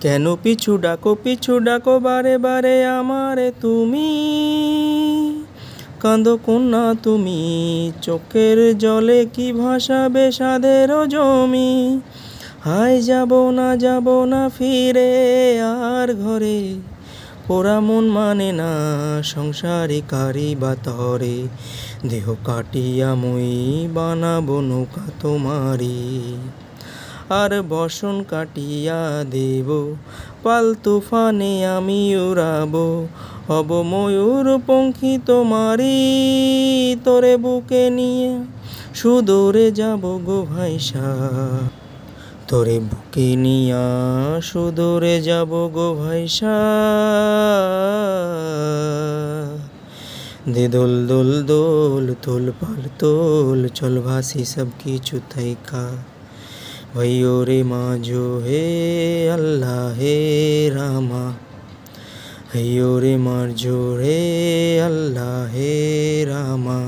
কেন পিছু ডাকো বারে বারে আমারে তুমি, কাঁদো কন্যা তুমি, চোখের জলে কি ভাসাবে সাধের জমি। হায় যাব না ফিরে আর ঘরে, পোড়া মন মানে না সংসারে কারি বা তরে। দেহ কাটিয়া মই বানাবো নৌকা তোমারি, আর বসন কাটিয়া দেব পাল তুফানে আমি উড়াবো। হব ময়ূর পঙ্খী তোমারি, তোরে বুকে নিয়ে সুদূরে যাব গো ভাইসা। তোরে বুকে নিয়া সুদূরে যাব গো ভাইসা। দে দোল দোল দোল তোল পাল তোল, চল ভাসি সব কিছু থাইকা। ভাইও রে মাঝো হে আল্লাহ হে রামা, ভাইও রে মাঝো হে আল্লাহ হে রামা।